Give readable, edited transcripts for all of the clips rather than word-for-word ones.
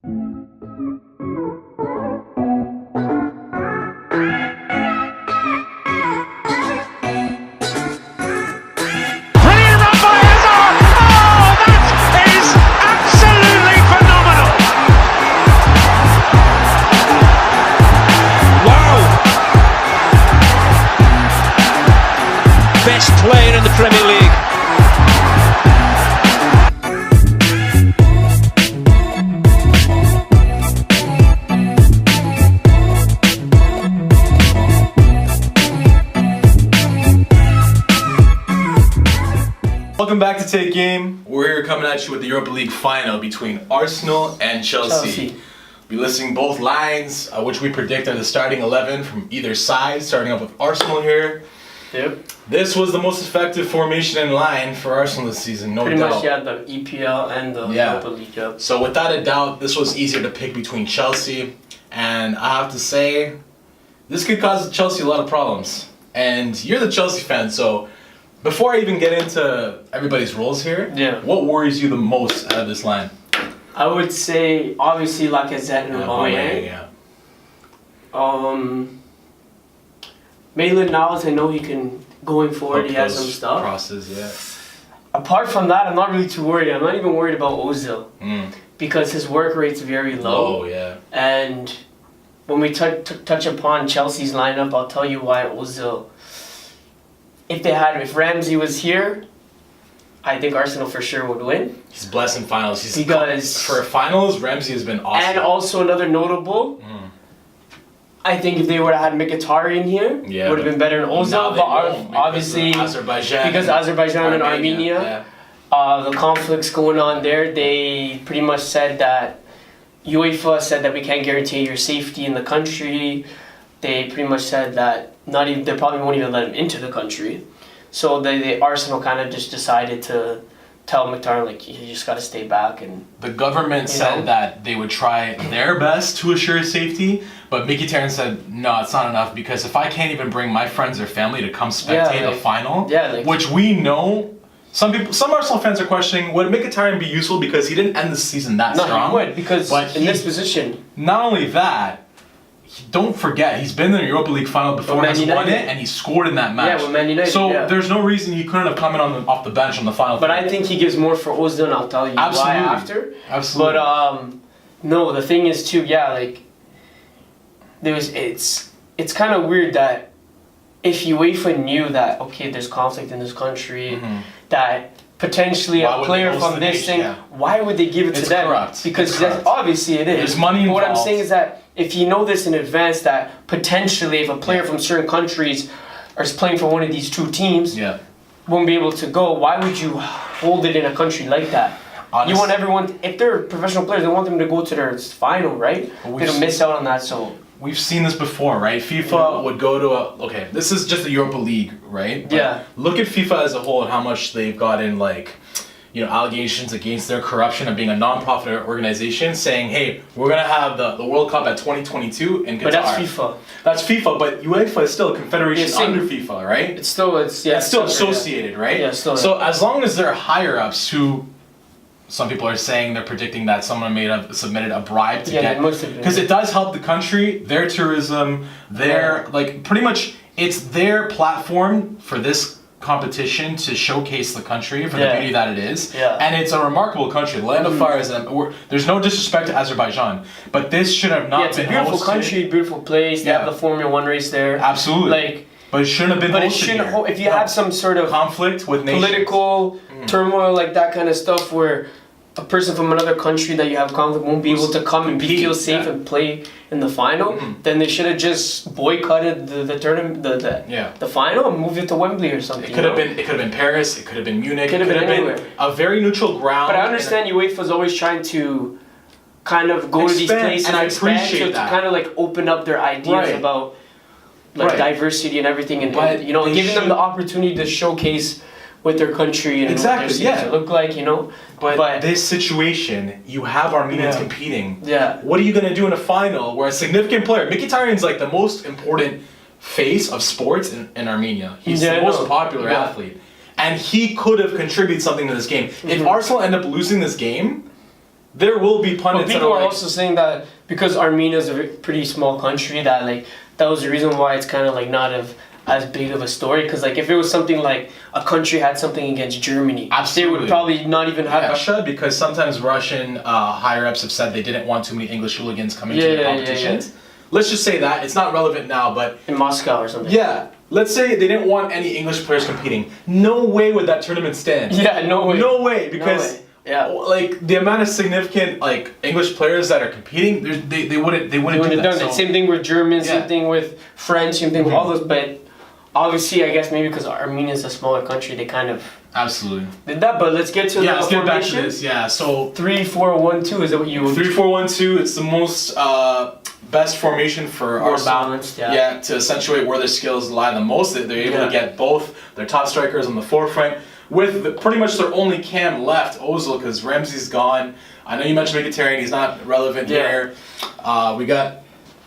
Brilliant run by Hazard! Oh, that is absolutely phenomenal! Wow! Best player in the Premier League. Welcome back to Take Game. We're here coming at you with the Europa League final between Arsenal and Chelsea. We'll be listing both lines, which we predict are the starting 11 from either side, starting off with Arsenal here. Yep. This was the most effective formation in line for Arsenal this season, no Pretty doubt. much, yeah, the EPL and the Europa League. Yep. So without a doubt, this was easier to pick between Chelsea, and I have to say, this could cause Chelsea a lot of problems. And you're the Chelsea fan, so before I even get into everybody's roles here, what worries you the most out of this line? I would say, obviously, Lacazette and Aubameyang. Maitland-Niles, I know he can, going forward, he has some stuff. Crosses, yeah. Apart from that, I'm not really too worried. I'm not even worried about Ozil. Because his work rate's very low. Oh, yeah. And when we touch upon Chelsea's lineup, I'll tell you why Ozil. If Ramsey was here, I think Arsenal for sure would win. He's blessed in finals. Because for finals, Ramsey has been awesome. And also another notable, I think if they would have had Mkhitaryan here, it would have been better than Ozil. But obviously, because Azerbaijan and Armenia, the conflicts going on there, they pretty much said that UEFA said that we can't guarantee your safety in the country. They pretty much said that they probably won't even let him into the country. So the Arsenal kind of just decided to tell Mkhitaryan, like, you just got to stay back. And the government said that they would try their best to assure safety, but Mkhitaryan said, no, it's not enough, because if I can't even bring my friends or family to come spectate a final, which we know, some Arsenal fans are questioning, would Mkhitaryan be useful because he didn't end the season that strong? No, he would, because in this position. Not only that, don't forget, he's been in the Europa League final before, has won it, and he scored in that match. Yeah, with Man United. So there's no reason he couldn't have come in off the bench on the final. But I think he gives more for Ozil, and I'll tell you why after. Absolutely. But no, the thing is too, like it's kind of weird that if UEFA knew that there's conflict in this country, that potentially a player from this thing, why would they give it to them? Corrupt. Because obviously it is. There's money involved. What I'm saying is that if you know this in advance, that potentially if a player from certain countries is playing for one of these two teams, won't be able to go, why would you hold it in a country like that? Honestly, you want everyone, if they're professional players, they want them to go to their final, right? They don't miss out on that, so. We've seen this before, right? FIFA would go to this is just the Europa League, right? But look at FIFA as a whole and how much they've gotten, allegations against their corruption of being a non-profit organization, saying, hey, we're going to have the World Cup at 2022 in Qatar. But that's FIFA. That's FIFA, but UEFA is still a confederation under FIFA, right? It's still associated, right? Yeah, still. So as long as there are higher-ups who, some people are saying they're predicting that someone submitted a bribe to get, because it does help the country, their tourism, pretty much it's their platform for this competition to showcase the country for the beauty that it is. And it's a remarkable country, the land of fires. There's no disrespect to Azerbaijan, but this should have not been it's a beautiful country, beautiful place. They have the Formula 1 race there. Absolutely. But it shouldn't have been hosted if you have some sort of conflict with nations, political turmoil, like that kind of stuff, where a person from another country that you have conflict won't be able to come and feel safe and play in the final, then they should have just boycotted the tournament, the final, and moved it to Wembley or something. It could have been Paris. It could have been Munich. It could have been a very neutral ground. But I understand UEFA's always trying to kind of go to these places and expand, to kind of open up their ideas about diversity and everything, and giving them the opportunity to showcase what their country and what their cities look like, But this situation, you have Armenians competing. What are you going to do in a final where a significant player, Mkhitaryan's the most important face of sports in Armenia. He's the most popular athlete. And he could have contributed something to this game. If Arsenal end up losing this game, there will be But pundits. people are also saying that because Armenia is a pretty small country, that like that was the reason why it's kind of like not as big of a story. Because like if it was something like a country had something against Germany, absolutely, they would probably not even have Russia, because sometimes Russian higher ups have said they didn't want too many English hooligans coming to the competitions. Let's just say that it's not relevant now, but in Moscow or something. Yeah. Let's say they didn't want any English players competing. No way would that tournament stand. Yeah, no way. No way, because no way. Yeah, like the amount of significant like English players that are competing, they wouldn't do that. Done it. Same thing with German, same thing with French, same thing with all those. But obviously, I guess maybe because Armenia is a smaller country, they kind of absolutely did that. But let's get to the let's formation. Get back to this. Yeah, so 3-4-1-2 is that what you? 3-4-1-2. It's the most best formation for more Arsenal. Balanced, Yeah, to accentuate where their skills lie the most. They're able to get both their top strikers on the forefront with pretty much their only cam left, Ozil, because Ramsey's gone. I know you mentioned Mkhitaryan, he's not relevant here. We got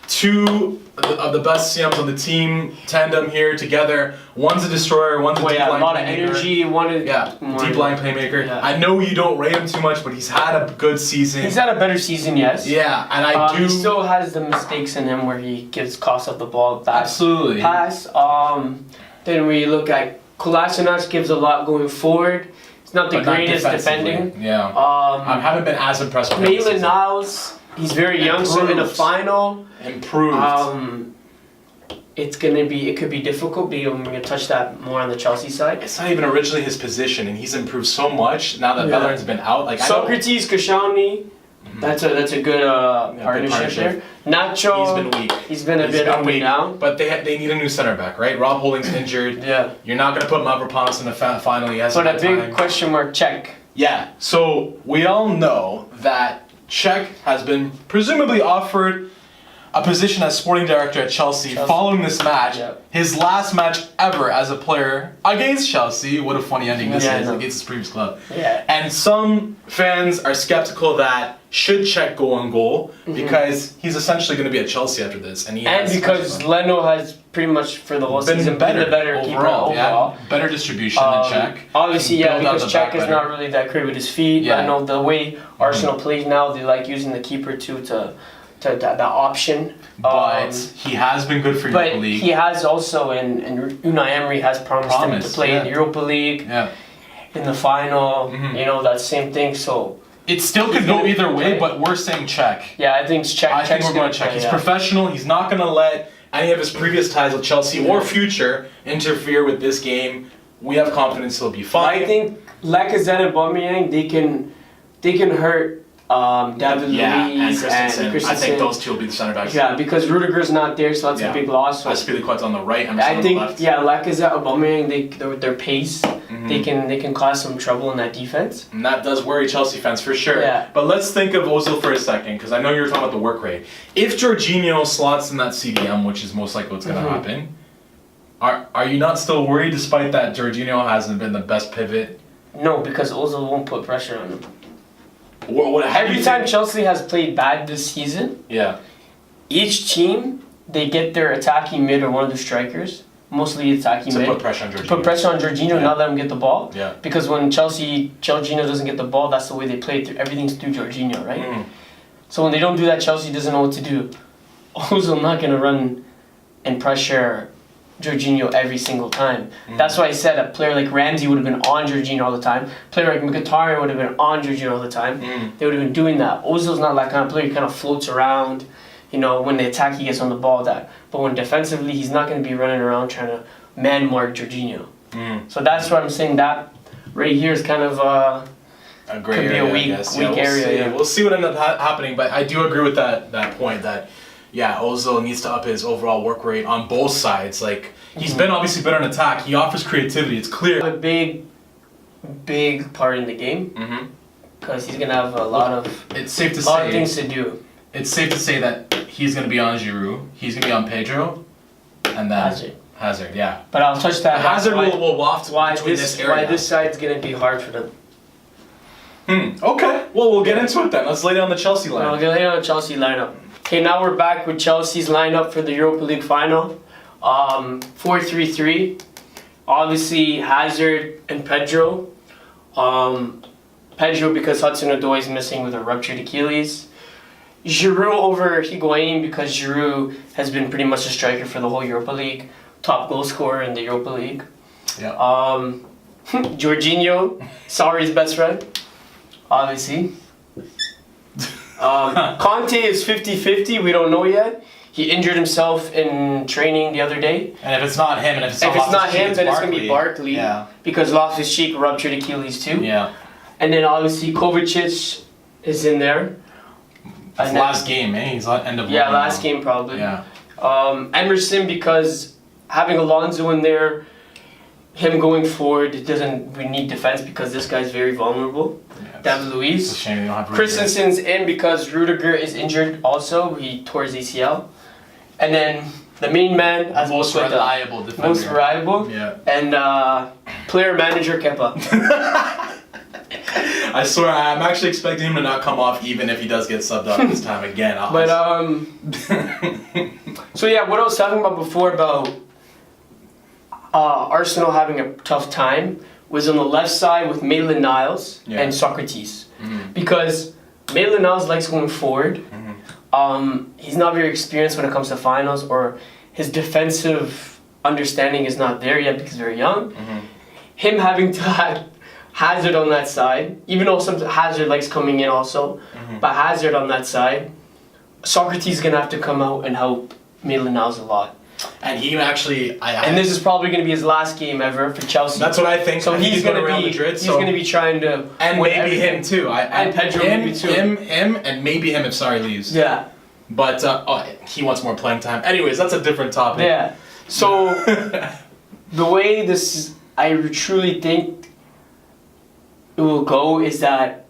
two of the best CMs on the team tandem here together. One's a destroyer, one's a deep line a lot playmaker. of energy. One is deep line playmaker. Yeah. I know you don't rate him too much, but he's had a good season. He's had a better season, yes. Yeah, and I do. He still has the mistakes in him where he gives cost of the ball. Absolutely. Pass. Then we look at Kolasinac gives a lot going forward. It's not the greatest defending. Yeah. I haven't been as impressed with him. Maitland-Niles, he's very young, so in the final. Improved. It could be difficult, but we're going to touch that more on the Chelsea side. It's not even originally his position, and he's improved so much now that Bellerin's been out. Like Socrates, Koscielny, that's a good partnership there. Nacho, he's been weak. He's been a bit up and down. But they need a new center back, right? Rob Holding's injured. Yeah. You're not going to put Mavropanos in the final. He has But a big question mark, Cech. Yeah. So we all know that Cech has been presumably offered a position as sporting director at Chelsea. Following this match. Yep. His last match ever as a player against Chelsea. What a funny ending this is against his previous club. Yeah. And some fans are skeptical that should Cech go on goal because he's essentially going to be at Chelsea after this. And because Leno has pretty much for the whole season been the better keeper overall. Yeah, better distribution than Cech. Obviously, because Cech is not really that great with his feet. Yeah. I know the way Arsenal plays now, they like using the keeper to that option. But he has been good for Europa League. But he has also, and Unai Emery has promised him to play in the Europa League, in the final, that same thing. So it still could go either way, but we're saying Cech. Yeah, I think Cech. I think we're going to Cech. He's professional. He's not going to let any of his previous ties with Chelsea or future interfere with this game. We have confidence he'll be fine. I think Lacazette and Aubameyang, they can hurt David Luiz and Christensen. I think those two will be the center backs. Yeah, because Rudiger's not there, so that's a big loss. So Aspilicueta's on the right. I think Lacazette, Aubameyang, their pace, they can cause some trouble in that defense. And that does worry Chelsea fans for sure. Yeah. But let's think of Ozil for a second, because I know you were talking about the work rate. If Jorginho slots in that CDM, which is most likely what's going to happen, are you not still worried, despite that Jorginho hasn't been the best pivot? No, because Ozil won't put pressure on him. Every time Chelsea has played bad this season, each team, they get their attacking mid or one of the strikers, mostly attacking mid. Put pressure on Jorginho. Not let him get the ball. Yeah. Because when Jorginho doesn't get the ball, that's the way they play. Everything's through Jorginho, right? So when they don't do that, Chelsea doesn't know what to do. Ozil not going to run and pressure Jorginho every single time. That's why I said a player like Ramsey would have been on Jorginho all the time. A player like Mkhitaryan would have been on Jorginho all the time. They would have been doing that. Ozil's not that kind of player. He kind of floats around. When they attack, he gets on the ball. But when defensively, he's not going to be running around trying to man-mark Jorginho. So that's what I'm saying. That right here is kind of a gray area, a weak area. We'll see what ends up happening. But I do agree with that point that Ozil needs to up his overall work rate on both sides. Like he's been obviously better in attack. He offers creativity. It's clear. A big part in the game because he's gonna have a lot of things to do. It's safe to say that he's gonna be on Giroud. He's gonna be on Pedro, and then Hazard. Yeah. But I'll touch that. Hazard will waft between this area. Why this side's gonna be hard for them. Okay. Well, we'll get into it then. Let's lay down the Chelsea lineup. I'll lay down the Chelsea lineup. Okay, now we're back with Chelsea's lineup for the Europa League final. 4-3-3. Obviously, Hazard and Pedro. Pedro because Hudson-Odoi is missing with a ruptured Achilles. Giroud over Higuain because Giroud has been pretty much a striker for the whole Europa League. Top goal scorer in the Europa League. Yeah. Jorginho, Sarri's best friend, obviously. Conte is 50-50, we don't know yet. He injured himself in training the other day. And if it's not him, and if it's not him, then it's going to be Barkley. Yeah. Because Loftus-Cheek ruptured Achilles too. Yeah. And then obviously Kovacic is in there. It's last game, eh? He's at end of yeah, last game probably. Yeah. Emerson because having Alonso in there, him going forward, we need defense because this guy's very vulnerable. Yeah, David Luiz. It's a shame you don't have Christensen's in because Rudiger is injured also. He tore his ACL. And then the main man, as most reliable defender. Most reliable. Yeah. And player manager Kepa. I swear, I'm actually expecting him to not come off even if he does get subbed up this time again. But so yeah, what I was talking about before about Arsenal having a tough time was on the left side with Maitland-Niles and Socrates. Mm-hmm. Because Maitland-Niles likes going forward. Mm-hmm. He's not very experienced when it comes to finals, or his defensive understanding is not there yet because he's very young. Mm-hmm. Him having to have Hazard on that side, even though some Hazard likes coming in also, but Hazard on that side, Socrates is going to have to come out and help Maitland-Niles a lot. And he actually, and this is probably going to be his last game ever for Chelsea. That's what I think. So he's going to be Madrid, he's going to be trying to and maybe him too. And Pedro maybe too. Him, and maybe him if Sarri leaves. Yeah. But he wants more playing time. Anyways, that's a different topic. Yeah. So the way I truly think it will go is that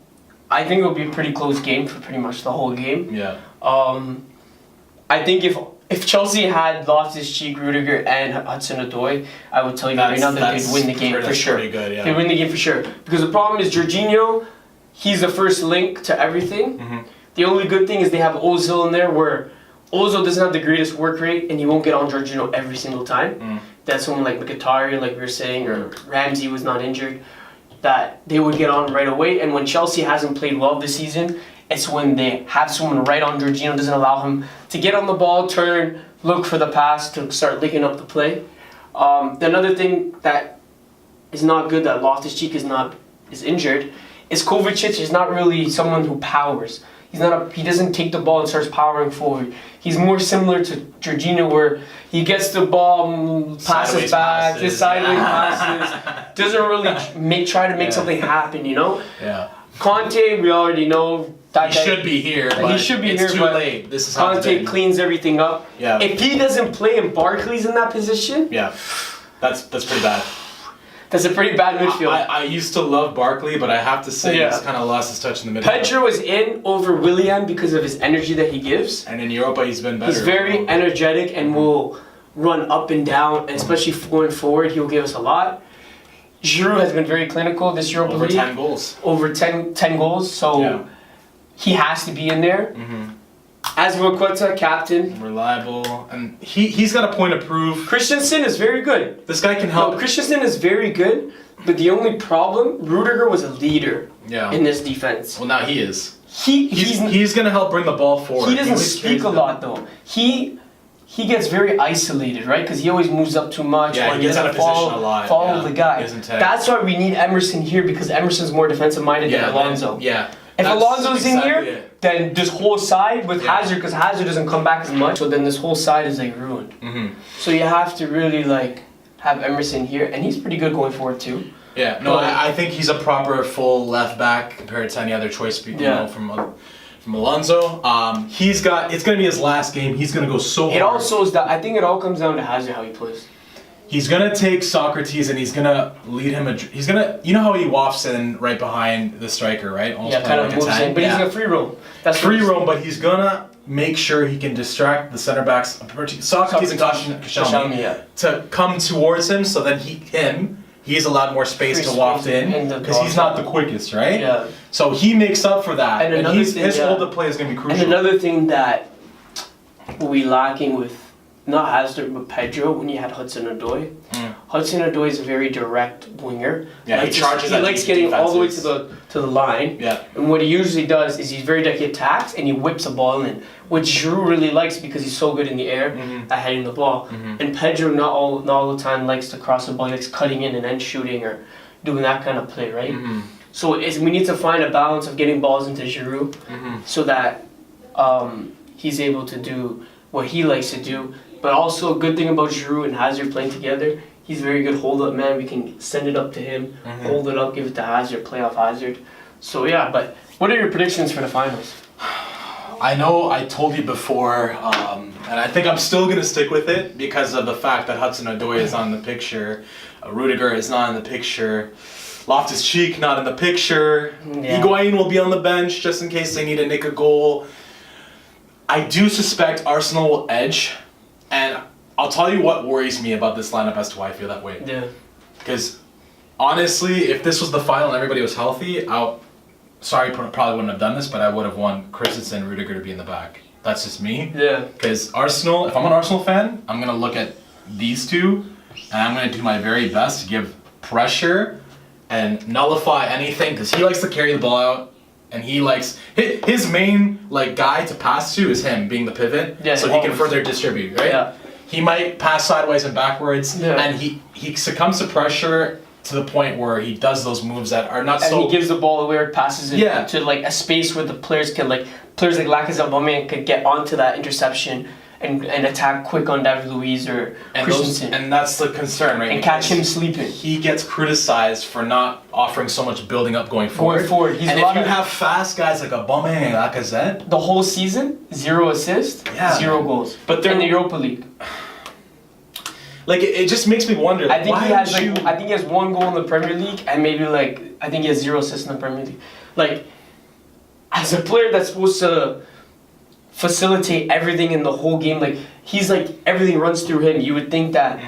I think it will be a pretty close game for pretty much the whole game. Yeah. I think if Chelsea had Loftus-Cheek, Rudiger, and Hudson-Odoi, I would tell you right now that they'd win the game for sure. Pretty good, yeah. They'd win the game for sure. Because the problem is Jorginho, he's the first link to everything. Mm-hmm. The only good thing is they have Ozil in there, where Ozil doesn't have the greatest work rate, and he won't get on Jorginho every single time. Mm. That's someone like Mkhitaryan, like we were saying, or Ramsey was not injured, that they would get on right away. And when Chelsea hasn't played well this season, it's when they have someone right on Jorginho, doesn't allow him to get on the ball, turn, look for the pass to start linking up the play. Another thing that is not good that Loftus-Cheek is injured is Kovacic is not really someone who powers. He doesn't take the ball and starts powering forward. He's more similar to Jorginho, where he gets the ball, passes back, sideways passes, doesn't really try to make something happen, you know? Yeah. Conte, we already know that he should be here, but it's too late. This is how Conte cleans everything up. Yeah. If he doesn't play and Barkley's in that position, yeah, that's pretty bad. That's a pretty bad midfield. I used to love Barkley, but I have to say he's kind of lost his touch in the midfield. Pedro is in over Willian because of his energy that he gives. And in Europa, he's been better. He's very energetic and will run up and down, and especially going forward, he'll give us a lot. Giroud has been very clinical this Europa League. Over 10 goals. Over 10 goals, so he has to be in there. Mm-hmm. Azpilicueta, captain. Reliable. And he's got a point to prove. Christensen is very good. This guy can help. No, Christensen is very good, but the only problem, Rudiger was a leader in this defense. Well, now he is. He's going to help bring the ball forward. He doesn't speak a lot, though. He gets very isolated, right? Because he always moves up too much. Yeah, he gets out of position a lot. Follow the guy. That's why we need Emerson here, because Emerson's more defensive-minded than Alonso. If Alonso's in here, then this whole side with Hazard, because Hazard doesn't come back as much, so then this whole side is like ruined. Mm-hmm. So you have to really have Emerson here, and he's pretty good going forward too. Yeah, no, I think he's a proper full left back compared to any other choice from Alonso. It's going to be his last game. He's going to go so hard. It also is that I think it all comes down to Hazard how he plays. He's going to take Socrates and he's going to lead him. He's going to, you know how he wafts in right behind the striker, right? Almost kind of moves in, but he's going to free roam. That's free roam, but he's going to make sure he can distract the center backs, Socrates and Koscielny, to come towards him, so then he's allowed more space to waft in, because he's not the quickest, right? Yeah. So he makes up for that, and his hold of play is going to be crucial. And another thing that will be lacking with not Hazard but Pedro when you had Hudson-Odoi Hudson-Odoi is a very direct winger. Yeah, he charges. He likes getting all the way to the line. Yeah. And what he usually does is he's very direct. He attacks and he whips a ball in, which Giroud really likes because he's so good in the air at heading the ball. And Pedro not all the time likes to cross the ball. He likes cutting in and then shooting or doing that kind of play, right? So we need to find a balance of getting balls into Giroud so that he's able to do what he likes to do. But also a good thing about Giroud and Hazard playing together, he's a very good hold-up man. We can send it up to him, hold it up, give it to Hazard, play off Hazard. So yeah, but what are your predictions for the finals? I know I told you before, and I think I'm still going to stick with it because of the fact that Hudson-Odoi is not in the picture, Rudiger is not in the picture, Loftus-Cheek not in the picture, Higuain will be on the bench just in case they need to nick a goal. I do suspect Arsenal will edge, and I'll tell you what worries me about this lineup as to why I feel that way. Yeah. Because honestly, if this was the final and everybody was healthy, probably wouldn't have done this, but I would have won Christensen and Rudiger to be in the back. That's just me. Yeah. Because Arsenal, if I'm an Arsenal fan, I'm going to look at these two, and I'm going to do my very best to give pressure and nullify anything, because he likes to carry the ball out. And he likes his main guy to pass to is him being the pivot, so he can further distribute, right? Yeah. He might pass sideways and backwards, and he succumbs to pressure to the point where he does those moves that are not so. And he gives the ball away or passes it to a space where the players can players like Lacazette, Aubameyang could get onto that interception and attack quick on David Luiz or Christensen. And that's the concern, right? And catch him sleeping. He gets criticized for not offering so much building up going forward. And if you have fast guys like Aubameyang and Lacazette, the whole season, 0 assists, 0 goals. But they're in the Europa League. It just makes me wonder. I think he has 1 goal in the Premier League and maybe I think he has 0 assists in the Premier League. As a player that's supposed to facilitate everything in the whole game, he's everything runs through him. You would think that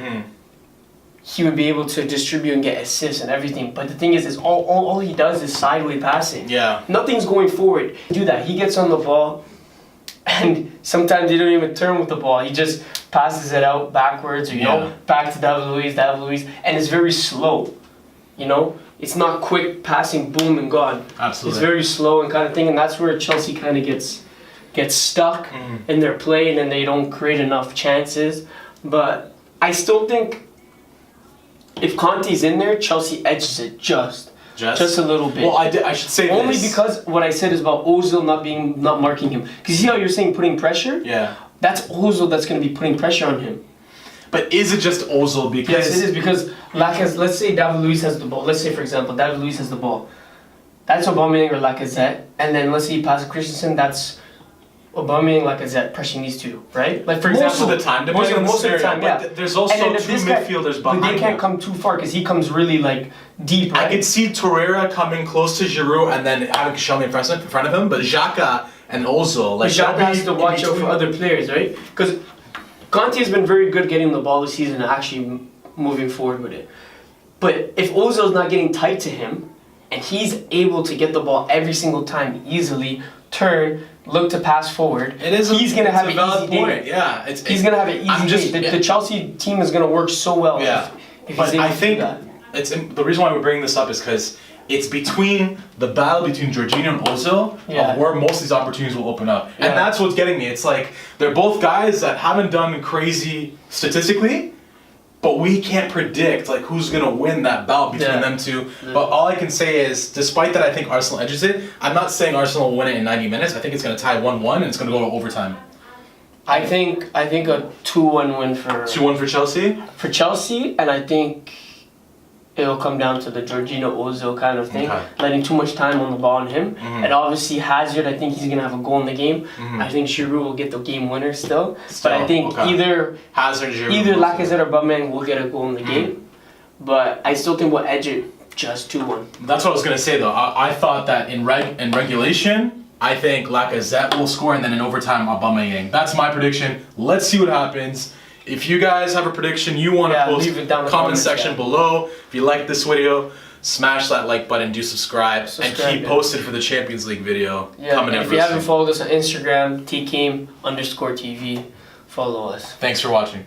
he would be able to distribute and get assists and everything. But the thing is all he does is sideways passing. Yeah. Nothing's going forward. Do that. He gets on the ball, and sometimes he don't even turn with the ball. He just passes it out backwards, or back to David Luiz, and it's very slow. It's not quick passing, boom and gone. Absolutely. It's very slow and kind of thing, and that's where Chelsea kind of gets stuck in their play, and then they don't create enough chances. But I still think if Conte's in there, Chelsea edges it just a little bit. Well, I should say only because what I said is about Ozil not marking him. Because you see how you're saying putting pressure? Yeah. That's Ozil that's going to be putting pressure on him. But is it just Ozil? Because yes, it is, because let's say David Luiz has the ball. Let's say, for example, David Luiz has the ball. That's Aubameyang or Lacazette. And then let's say he passes Christensen, that's Aubameyang, Lacazette pressing these two, right? For example, most of the time, depending on the scenario. But there's also 2 midfielders behind but they can't him. come too far because he comes really deep. Right? I could see Torreira coming close to Giroud and then having Koscielny in front of him, but Xhaka and Ozil, Xhaka has to watch out for other players, right? Because Conte has been very good getting the ball this season and actually moving forward with it. But if Ozil's not getting tight to him, and he's able to get the ball every single time easily, turn, look to pass forward, he's going to have an easy day. Yeah, he's going to have an easy day. The Chelsea team is going to work so well if but I think the reason why we're bringing this up is because it's between the battle between Jorginho and Ozil of where most of these opportunities will open up. And that's what's getting me. It's they're both guys that haven't done crazy statistically, but we can't predict who's going to win that battle between them two. Yeah. But all I can say is, despite that I think Arsenal edges it, I'm not saying Arsenal will win it in 90 minutes. I think it's going to tie 1-1 and it's going to go to overtime. I think a 2-1 win for 2-1 for Chelsea? For Chelsea, and I think it'll come down to the Jorginho Ozil kind of thing, letting too much time on the ball on him. And obviously Hazard, I think he's going to have a goal in the game. I think Giroud will get the game winner still. But I think either Lacazette or Aubameyang will get a goal in the game. But I still think we'll edge it just 2-1. That's what I was going to say though. I thought that in regulation, I think Lacazette will score, and then in overtime Aubameyang. That's my prediction. Let's see what happens. If you guys have a prediction you want to post, leave it down in the comment section below. If you like this video, smash that like button, do subscribe and keep posted for the Champions League video coming in. If you haven't followed us on Instagram, tkeem_TV, follow us. Thanks for watching.